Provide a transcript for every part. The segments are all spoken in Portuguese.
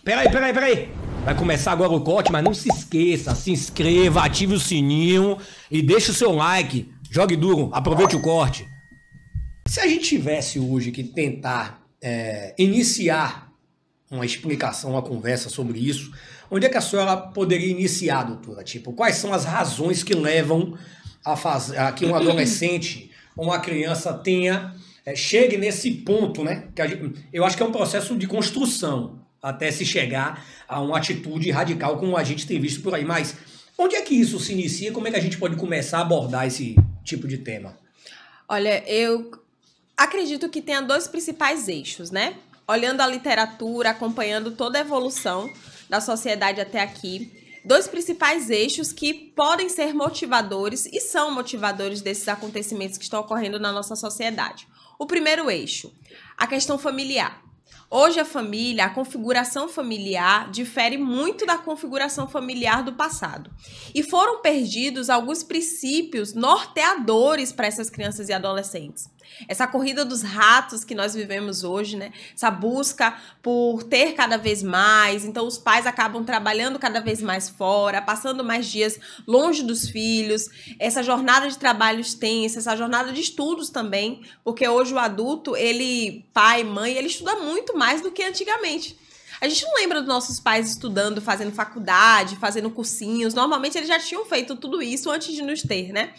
Peraí. Vai começar agora o corte, mas não se esqueça, se inscreva, ative o sininho e deixe o seu like. Jogue duro, aproveite o corte. Se a gente tivesse hoje que tentar iniciar uma explicação, uma conversa sobre isso, onde é que a senhora poderia iniciar, doutora? Tipo, quais são as razões que levam a que um adolescente ou uma criança chegue nesse ponto, né? Eu acho que é um processo de construção até se chegar a uma atitude radical como a gente tem visto por aí. Mas onde é que isso se inicia? Como é que a gente pode começar a abordar esse tipo de tema? Olha, eu acredito que tenha dois principais eixos, né? Olhando a literatura, acompanhando toda a evolução da sociedade até aqui, dois principais eixos que podem ser motivadores e são motivadores desses acontecimentos que estão ocorrendo na nossa sociedade. O primeiro eixo, a questão familiar. Hoje a família, a configuração familiar difere muito da configuração familiar do passado. E foram perdidos alguns princípios norteadores para essas crianças e adolescentes. Essa corrida dos ratos que nós vivemos hoje, né? Essa busca por ter cada vez mais. Então os pais acabam trabalhando cada vez mais fora, passando mais dias longe dos filhos. Essa jornada de trabalho extensa, essa jornada de estudos também. Porque hoje o adulto, pai, mãe, ele estuda muito mais do que antigamente. A gente não lembra dos nossos pais estudando, fazendo faculdade, fazendo cursinhos. Normalmente eles já tinham feito tudo isso antes de nos ter, né?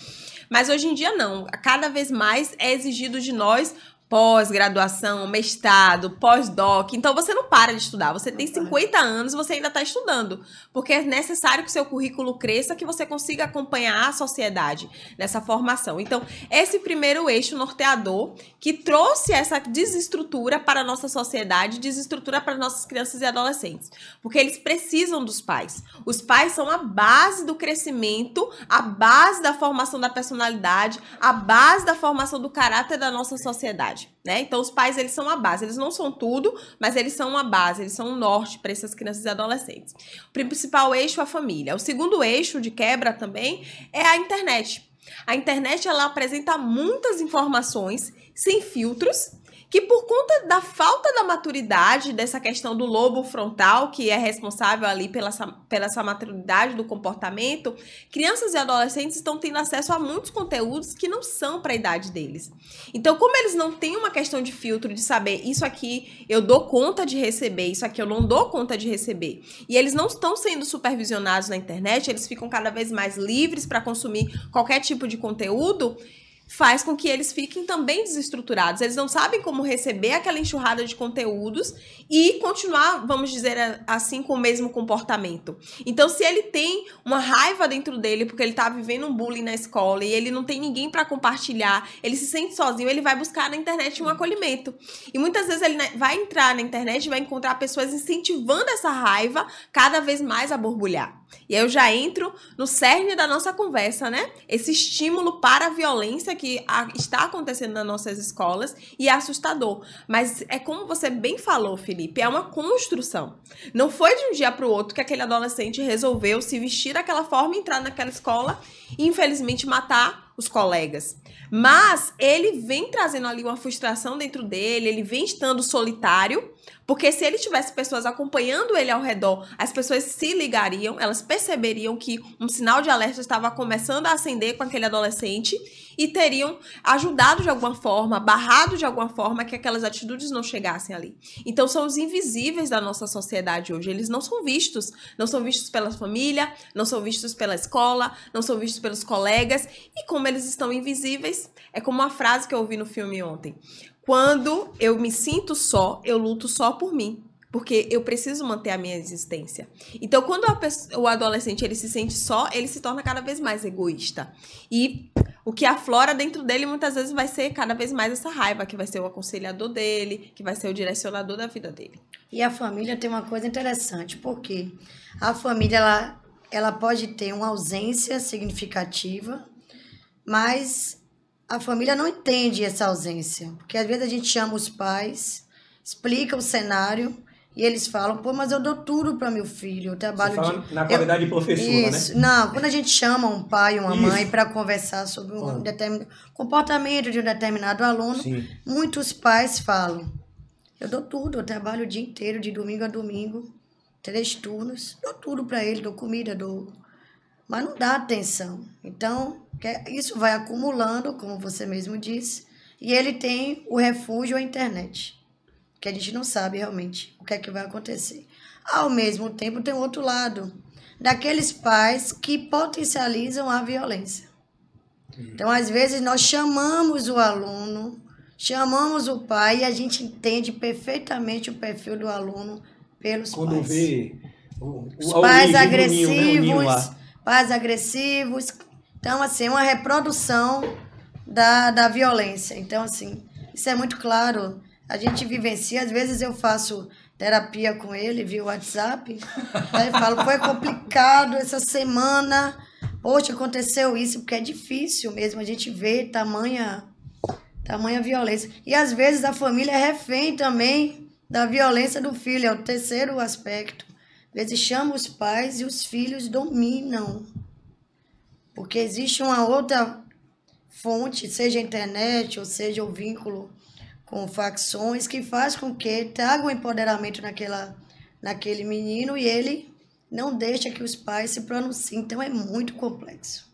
Mas hoje em dia não. Cada vez mais é exigido de nós pós-graduação, mestrado, pós-doc. Então você não para de estudar. Você tem 50 anos e você ainda está estudando. Porque é necessário que o seu currículo cresça, que você consiga acompanhar a sociedade nessa formação. Então, esse primeiro eixo norteador que trouxe essa desestrutura para a nossa sociedade, desestrutura para nossas crianças e adolescentes. Porque eles precisam dos pais. Os pais são a base do crescimento, a base da formação da personalidade, a base da formação do caráter da nossa sociedade. Né? Então os pais, eles são a base, eles não são tudo, mas eles são uma base, eles são um norte para essas crianças e adolescentes. O principal eixo é a família. O segundo eixo de quebra também é a internet. A internet, ela apresenta muitas informações sem filtros, que por conta da falta da maturidade dessa questão do lobo frontal, que é responsável ali pela essa maturidade do comportamento, crianças e adolescentes estão tendo acesso a muitos conteúdos que não são para a idade deles. Então, como eles não têm uma questão de filtro de saber isso aqui eu dou conta de receber, isso aqui eu não dou conta de receber, e eles não estão sendo supervisionados na internet, eles ficam cada vez mais livres para consumir qualquer tipo de conteúdo, faz com que eles fiquem também desestruturados. Eles não sabem como receber aquela enxurrada de conteúdos e continuar, vamos dizer assim, com o mesmo comportamento. Então, se ele tem uma raiva dentro dele porque ele está vivendo um bullying na escola e ele não tem ninguém para compartilhar, ele se sente sozinho, ele vai buscar na internet um acolhimento. E muitas vezes ele vai entrar na internet e vai encontrar pessoas incentivando essa raiva cada vez mais a borbulhar. E aí eu já entro no cerne da nossa conversa, né? Esse estímulo para a violência que está acontecendo nas nossas escolas e é assustador. Mas é como você bem falou, Felipe, é uma construção. Não foi de um dia para o outro que aquele adolescente resolveu se vestir daquela forma, entrar naquela escola e, infelizmente, matar os colegas. Mas ele vem trazendo ali uma frustração dentro dele, ele vem estando solitário, porque se ele tivesse pessoas acompanhando ele ao redor, as pessoas se ligariam, elas perceberiam que um sinal de alerta estava começando a acender com aquele adolescente e teriam ajudado de alguma forma, barrado de alguma forma que aquelas atitudes não chegassem ali. Então são os invisíveis da nossa sociedade hoje, eles não são vistos pela família, não são vistos pela escola, não são vistos pelos colegas, e como eles estão invisíveis, é como uma frase que eu ouvi no filme ontem: quando eu me sinto só, eu luto só por mim, porque eu preciso manter a minha existência. Então, quando o adolescente ele se sente só, ele se torna cada vez mais egoísta. E o que aflora dentro dele muitas vezes vai ser cada vez mais essa raiva, que vai ser o aconselhador dele, que vai ser o direcionador da vida dele. E a família tem uma coisa interessante, porque a família ela pode ter uma ausência significativa, mas a família não entende essa ausência, porque às vezes a gente chama os pais, explica o cenário e eles falam: pô, mas eu dou tudo para meu filho, eu trabalho Você fala na qualidade de professora, isso, né? Não, quando a gente chama um pai e uma mãe para conversar sobre um determinado comportamento de um determinado aluno, Sim. Muitos pais falam: eu dou tudo, eu trabalho o dia inteiro, de domingo a domingo, 3 turnos, dou tudo para ele, dou comida, mas não dá atenção. Então, isso vai acumulando, como você mesmo disse, e ele tem o refúgio à internet, que a gente não sabe realmente o que é que vai acontecer. Ao mesmo tempo, tem o outro lado, daqueles pais que potencializam a violência. Então, às vezes, nós chamamos o aluno, chamamos o pai e a gente entende perfeitamente o perfil do aluno pelos Quando pais. vê Os pais agressivos, ninho lá. pais agressivos. Então, assim, uma reprodução da violência. Então, assim, isso é muito claro. A gente vivencia, às vezes eu faço terapia com ele via WhatsApp, aí eu falo, foi complicado essa semana, poxa, aconteceu isso, porque é difícil mesmo a gente ver tamanha violência. E às vezes a família é refém também da violência do filho, é o terceiro aspecto. Às vezes chama os pais e os filhos dominam, porque existe uma outra fonte, seja a internet ou seja o vínculo com facções, que faz com que traga um empoderamento naquele menino e ele não deixa que os pais se pronunciem. Então é muito complexo.